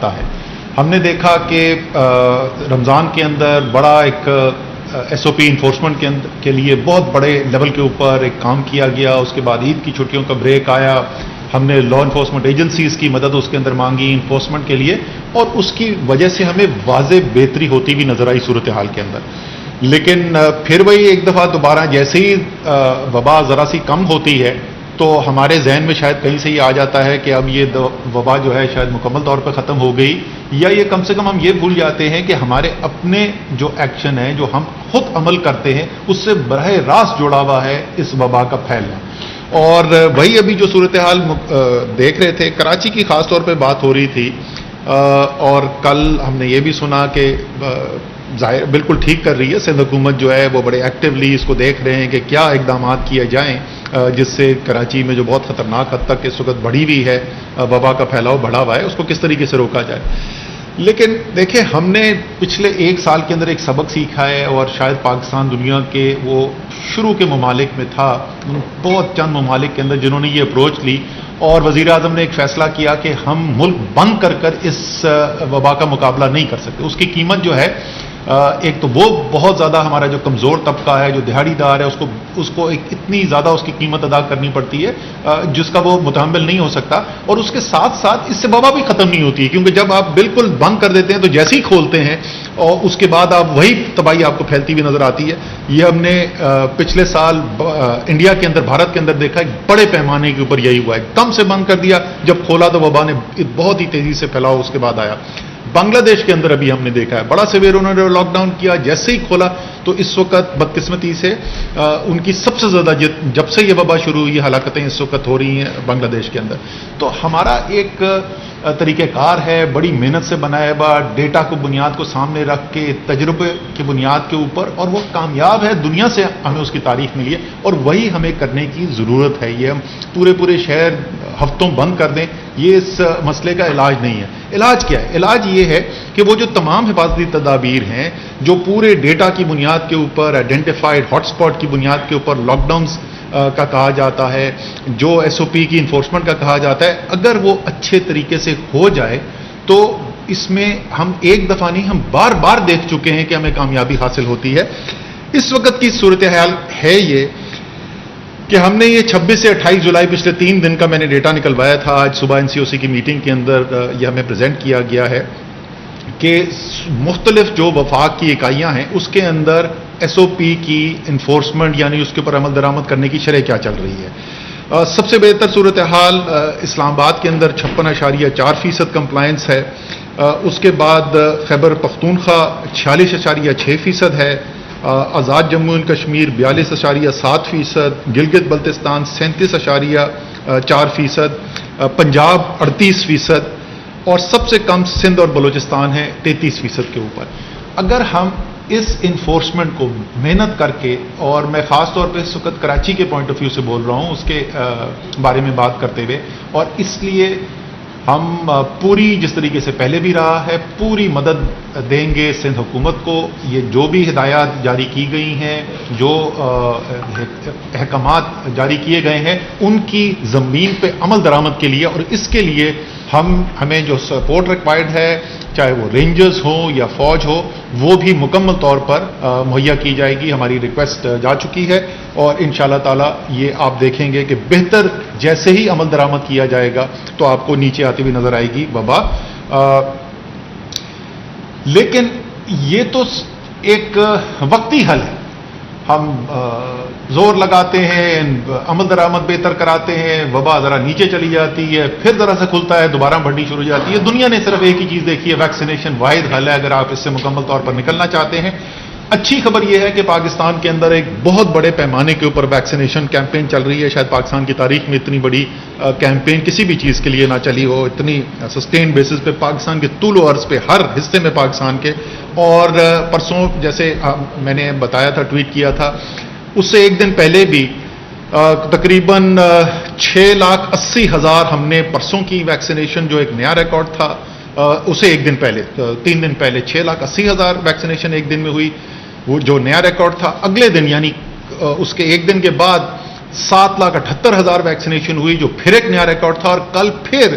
آتا ہے. ہم نے دیکھا کہ رمضان کے اندر بڑا ایک ایس او پی انفورسمنٹ کے لیے بہت بڑے لیول کے اوپر ایک کام کیا گیا. اس کے بعد عید کی چھٹیوں کا بریک آیا, ہم نے لا انفورسمنٹ ایجنسیز کی مدد اس کے اندر مانگی انفورسمنٹ کے لیے, اور اس کی وجہ سے ہمیں واضح بہتری ہوتی بھی نظر آئی صورتحال کے اندر. لیکن پھر وہی ایک دفعہ دوبارہ جیسے ہی وبا ذرا سی کم ہوتی ہے تو ہمارے ذہن میں شاید کہیں سے یہ آ جاتا ہے کہ اب یہ وبا جو ہے شاید مکمل طور پہ ختم ہو گئی, یا یہ کم سے کم ہم یہ بھول جاتے ہیں کہ ہمارے اپنے جو ایکشن ہیں, جو ہم خود عمل کرتے ہیں, اس سے براہ راست جڑا ہوا ہے اس وبا کا پھیلنا. اور وہی ابھی جو صورتحال دیکھ رہے تھے, کراچی کی خاص طور پہ بات ہو رہی تھی, اور کل ہم نے یہ بھی سنا کہ ظاہر بالکل ٹھیک کر رہی ہے سندھ حکومت جو ہے وہ بڑے ایکٹیولی اس کو دیکھ رہے ہیں کہ کیا اقدامات کیے جائیں جس سے کراچی میں جو بہت خطرناک حد تک اس وقت بڑھی ہوئی ہے وبا کا پھیلاؤ بڑھا ہوا ہے, اس کو کس طریقے سے روکا جائے. لیکن دیکھیں, ہم نے پچھلے ایک سال کے اندر ایک سبق سیکھا ہے, اور شاید پاکستان دنیا کے وہ شروع کے ممالک میں تھا, بہت چند ممالک کے اندر جنہوں نے یہ اپروچ لی, اور وزیر اعظم نے ایک فیصلہ کیا کہ ہم ملک بند کر اس وبا کا مقابلہ نہیں کر سکتے. اس کی قیمت جو ہے, ایک تو وہ بہت زیادہ ہمارا جو کمزور طبقہ ہے, جو دہاڑی دار ہے, اس کو ایک اتنی زیادہ اس کی قیمت ادا کرنی پڑتی ہے جس کا وہ متحمل نہیں ہو سکتا. اور اس کے ساتھ ساتھ اس سے وبا بھی ختم نہیں ہوتی ہے, کیونکہ جب آپ بالکل بند کر دیتے ہیں تو جیسے ہی کھولتے ہیں اور اس کے بعد آپ وہی تباہی آپ کو پھیلتی ہوئی نظر آتی ہے. یہ ہم نے پچھلے سال انڈیا کے اندر, بھارت کے اندر دیکھا, ایک بڑے پیمانے کے اوپر یہی ہوا ہے. ایک دم سے بند کر دیا, جب کھولا تو وبا نے بہت ہی تیزی سے پھیلاؤ اس کے بعد آیا. بنگلہ دیش کے اندر ابھی ہم نے دیکھا ہے بڑا سیویر انہوں نے لاک ڈاؤن کیا, جیسے ہی کھولا تو اس وقت بدقسمتی سے ان کی سب سے زیادہ جب سے یہ وبا شروع ہوئی ہلاکتیں اس وقت ہو رہی ہیں بنگلہ دیش کے اندر. تو ہمارا ایک طریقہ کار ہے بڑی محنت سے بنایا ہوا, ڈیٹا کو بنیاد کو سامنے رکھ کے, تجربے کی بنیاد کے اوپر, اور وہ کامیاب ہے, دنیا سے ہمیں اس کی تعریف ملی ہے, اور وہی ہمیں کرنے کی ضرورت ہے. یہ ہم پورے شہر ہفتوں بند کر دیں, یہ اس مسئلے کا علاج نہیں ہے. علاج کیا ہے؟ علاج یہ ہے کہ وہ جو تمام حفاظتی تدابیر ہیں, جو پورے ڈیٹا کی بنیاد کے اوپر, آئیڈینٹیفائڈ ہاٹ اسپاٹ کی بنیاد کے اوپر لاک ڈاؤنز کا کہا جاتا ہے, جو ایس او پی کی انفورسمنٹ کا کہا جاتا ہے, اگر وہ اچھے طریقے سے ہو جائے تو اس میں ہم ایک دفعہ نہیں, ہم بار بار دیکھ چکے ہیں کہ ہمیں کامیابی حاصل ہوتی ہے. اس وقت کی صورتحال ہے یہ کہ ہم نے یہ 26 سے 28 جولائی پچھلے 3 دن کا میں نے ڈیٹا نکلوایا تھا, آج صبح این سی او سی کی میٹنگ کے اندر یہ ہمیں پریزنٹ کیا گیا ہے کہ مختلف جو وفاق کی اکائیاں ہیں اس کے اندر ایس او پی کی انفورسمنٹ یعنی اس کے اوپر عمل درآمد کرنے کی شرح کیا چل رہی ہے. سب سے بہتر صورتحال اسلام آباد کے اندر 56.4% کمپلائنس ہے, اس کے بعد خیبر پختونخوا 46.6% ہے, آزاد جموں اینڈ کشمیر 42.7%, گلگت بلتستان 37.4%, پنجاب 38%, اور سب سے کم سندھ اور بلوچستان ہے 33% کے اوپر. اگر ہم اس انفورسمنٹ کو محنت کر کے, اور میں خاص طور پہ اس وقت کراچی کے پوائنٹ آف ویو سے بول رہا ہوں, اس کے بارے میں بات کرتے ہوئے, اور اس لیے ہم پوری جس طریقے سے پہلے بھی رہا ہے پوری مدد دیں گے سندھ حکومت کو. یہ جو بھی ہدایات جاری کی گئی ہیں, جو احکامات جاری کیے گئے ہیں, ان کی زمین پہ عمل درآمد کے لیے, اور اس کے لیے ہمیں جو سپورٹ ریکوائرڈ ہے, چاہے وہ رینجرز ہوں یا فوج ہو, وہ بھی مکمل طور پر مہیا کی جائے گی. ہماری ریکویسٹ جا چکی ہے, اور انشاءاللہ تعالی یہ آپ دیکھیں گے کہ بہتر جیسے ہی عمل درآمد کیا جائے گا تو آپ کو نیچے آتی ہوئی نظر آئے گی وبا. لیکن یہ تو ایک وقتی حل ہے. ہم زور لگاتے ہیں, عمل درآمد بہتر کراتے ہیں, وبا ذرا نیچے چلی جاتی ہے, پھر ذرا سے کھلتا ہے, دوبارہ بڑھنی شروع ہو جاتی ہے. دنیا نے صرف ایک ہی چیز دیکھی ہے, ویکسینیشن واحد حل ہے اگر آپ اس سے مکمل طور پر نکلنا چاہتے ہیں. اچھی خبر یہ ہے کہ پاکستان کے اندر ایک بہت بڑے پیمانے کے اوپر ویکسینیشن کیمپین چل رہی ہے. شاید پاکستان کی تاریخ میں اتنی بڑی کیمپین کسی بھی چیز کے لیے نہ چلی ہو, اتنی سسٹین بیسس پہ پاکستان کے طول و عرض پہ ہر حصے میں پاکستان کے. اور پرسوں جیسے میں نے بتایا تھا, ٹویٹ کیا تھا, اس سے ایک دن پہلے بھی تقریباً 6,80,000 ہم نے پرسوں کی ویکسینیشن, جو ایک نیا ریکارڈ تھا, اسے ایک دن پہلے 3 دن پہلے 6,80,000 ویکسینیشن ایک دن میں ہوئی, وہ جو نیا ریکارڈ تھا. اگلے دن یعنی اس کے ایک دن کے بعد 7,78,000 ویکسینیشن ہوئی, جو پھر ایک نیا ریکارڈ تھا. اور کل پھر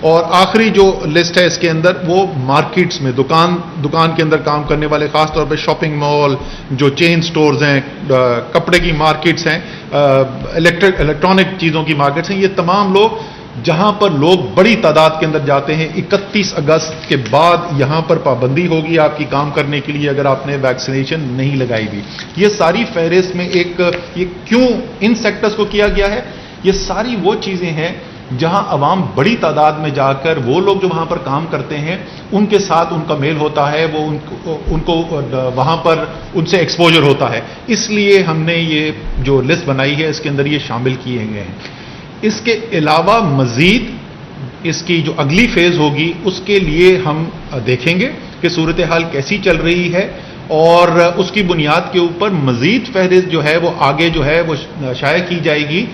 اور آخری جو لسٹ ہے اس کے اندر وہ مارکیٹس میں دکان کے اندر کام کرنے والے، خاص طور پہ شاپنگ مال، جو چین سٹورز ہیں، کپڑے کی مارکیٹس ہیں، الیکٹرانک چیزوں کی مارکیٹس ہیں، یہ تمام لوگ جہاں پر لوگ بڑی تعداد کے اندر جاتے ہیں، 31 اگست کے بعد یہاں پر پابندی ہوگی آپ کی کام کرنے کے لیے اگر آپ نے ویکسینیشن نہیں لگائی ہوئی۔ یہ ساری فہرست میں یہ کیوں ان سیکٹرز کو کیا گیا ہے؟ یہ ساری وہ چیزیں ہیں جہاں عوام بڑی تعداد میں جا کر، وہ لوگ جو وہاں پر کام کرتے ہیں ان کے ساتھ ان کا میل ہوتا ہے، وہ ان کو وہاں پر ان سے ایکسپوجر ہوتا ہے، اس لیے ہم نے یہ جو لسٹ بنائی ہے اس کے اندر یہ شامل کیے گئے ہیں۔ اس کے علاوہ مزید اس کی جو اگلی فیز ہوگی اس کے لیے ہم دیکھیں گے کہ صورتحال کیسی چل رہی ہے، اور اس کی بنیاد کے اوپر مزید فہرست جو ہے وہ آگے جو ہے وہ شائع کی جائے گی،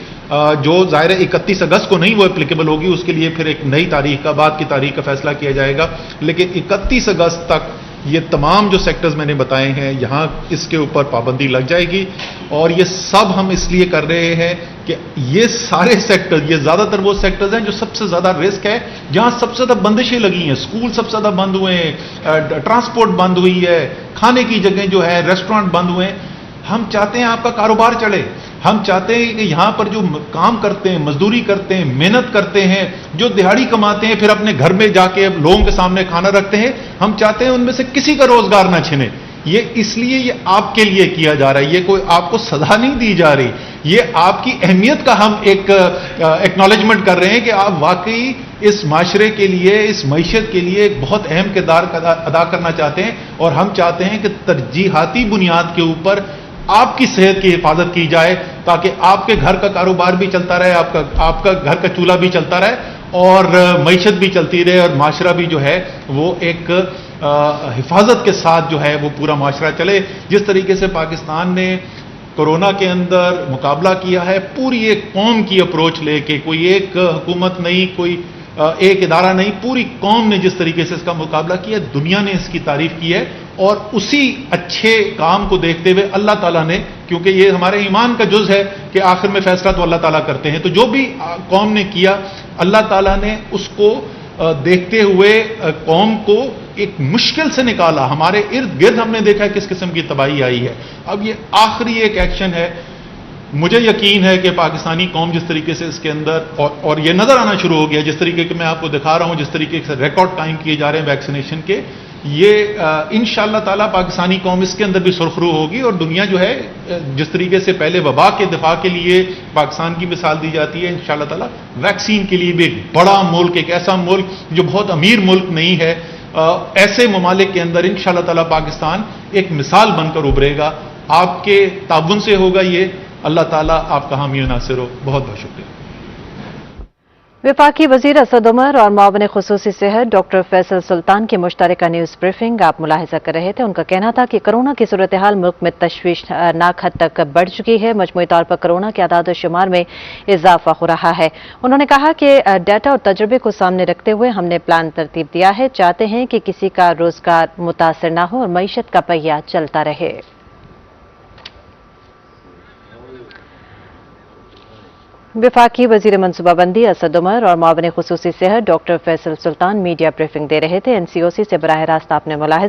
جو ظاہر 31 اگست کو نہیں وہ اپلیکیبل ہوگی، اس کے لیے پھر ایک نئی تاریخ کا، بعد کی تاریخ کا فیصلہ کیا جائے گا، لیکن 31 اگست تک یہ تمام جو سیکٹرز میں نے بتائے ہیں یہاں اس کے اوپر پابندی لگ جائے گی۔ اور یہ سب ہم اس لیے کر رہے ہیں کہ یہ سارے سیکٹر، یہ زیادہ تر وہ سیکٹرز ہیں جو سب سے زیادہ رسک ہے، جہاں سب سے زیادہ بندشیں لگی ہیں، سکول سب سے زیادہ بند ہوئے ہیں، ٹرانسپورٹ بند ہوئی ہے، کھانے کی جگہیں جو ہے، ریسٹورانٹ بند ہوئے ہیں۔ ہم چاہتے ہیں آپ کا کاروبار چلے، ہم چاہتے ہیں کہ یہاں پر جو کام کرتے ہیں، مزدوری کرتے ہیں، محنت کرتے ہیں، جو دہاڑی کماتے ہیں، پھر اپنے گھر میں جا کے لوگوں کے سامنے کھانا رکھتے ہیں، ہم چاہتے ہیں ان میں سے کسی کا روزگار نہ چھنے۔ یہ اس لیے یہ آپ کے لیے کیا جا رہا ہے، یہ کوئی آپ کو سزا نہیں دی جا رہی، یہ آپ کی اہمیت کا ہم ایک ایکنالجمنٹ کر رہے ہیں کہ آپ واقعی اس معاشرے کے لیے، اس معیشت کے لیے ایک بہت اہم کردار ادا کرنا چاہتے ہیں، اور ہم چاہتے ہیں کہ ترجیحاتی بنیاد کے اوپر آپ کی صحت کی حفاظت کی جائے، تاکہ آپ کے گھر کا کاروبار بھی چلتا رہے، آپ کا گھر کا چولہا بھی چلتا رہے، اور معیشت بھی چلتی رہے، اور معاشرہ بھی جو ہے وہ ایک حفاظت کے ساتھ جو ہے وہ پورا معاشرہ چلے۔ جس طریقے سے پاکستان نے کورونا کے اندر مقابلہ کیا ہے، پوری ایک قوم کی اپروچ لے کے، کوئی ایک حکومت نہیں، کوئی ایک ادارہ نہیں، پوری قوم نے جس طریقے سے اس کا مقابلہ کیا، دنیا نے اس کی تعریف کی ہے، اور اسی اچھے کام کو دیکھتے ہوئے اللہ تعالیٰ نے، کیونکہ یہ ہمارے ایمان کا جز ہے کہ آخر میں فیصلہ تو اللہ تعالیٰ کرتے ہیں، تو جو بھی قوم نے کیا اللہ تعالیٰ نے اس کو دیکھتے ہوئے قوم کو ایک مشکل سے نکالا۔ ہمارے ارد گرد ہم نے دیکھا کس قسم کی تباہی آئی ہے، اب یہ آخری ایک ایکشن ہے۔ مجھے یقین ہے کہ پاکستانی قوم جس طریقے سے اس کے اندر اور یہ نظر آنا شروع ہو گیا، جس طریقے کے میں آپ کو دکھا رہا ہوں، جس طریقے سے ریکارڈ ٹائم کیے جا رہے ہیں ویکسینیشن کے، یہ انشاءاللہ تعالیٰ پاکستانی قوم اس کے اندر بھی سرخرو ہوگی، اور دنیا جو ہے جس طریقے سے پہلے وبا کے دفاع کے لیے پاکستان کی مثال دی جاتی ہے، انشاءاللہ تعالیٰ ویکسین کے لیے بھی ایک بڑا ملک، ایک ایسا ملک جو بہت امیر ملک نہیں ہے، ایسے ممالک کے اندر انشاءاللہ تعالیٰ پاکستان ایک مثال بن کر ابھرے گا۔ آپ کے تعاون سے ہوگا یہ، اللہ تعالیٰ آپ کا حامی و ناصر ہو۔ بہت بہت شکریہ۔ وفاقی وزیر اسد عمر اور معاون خصوصی صحت ڈاکٹر فیصل سلطان کی مشترکہ نیوز بریفنگ آپ ملاحظہ کر رہے تھے۔ ان کا کہنا تھا کہ کرونا کی صورتحال ملک میں تشویشناک حد تک بڑھ چکی ہے، مجموعی طور پر کرونا کے اعداد و شمار میں اضافہ ہو رہا ہے۔ انہوں نے کہا کہ ڈیٹا اور تجربے کو سامنے رکھتے ہوئے ہم نے پلان ترتیب دیا ہے، چاہتے ہیں کہ کسی کا روزگار متاثر نہ ہو اور معیشت کا پہیہ چلتا رہے۔ وفاقی وزیر منصوبہ بندی اسد عمر اور معاون خصوصی صحت ڈاکٹر فیصل سلطان میڈیا بریفنگ دے رہے تھے۔ NCOC سے براہ راست آپ نے ملاحظہ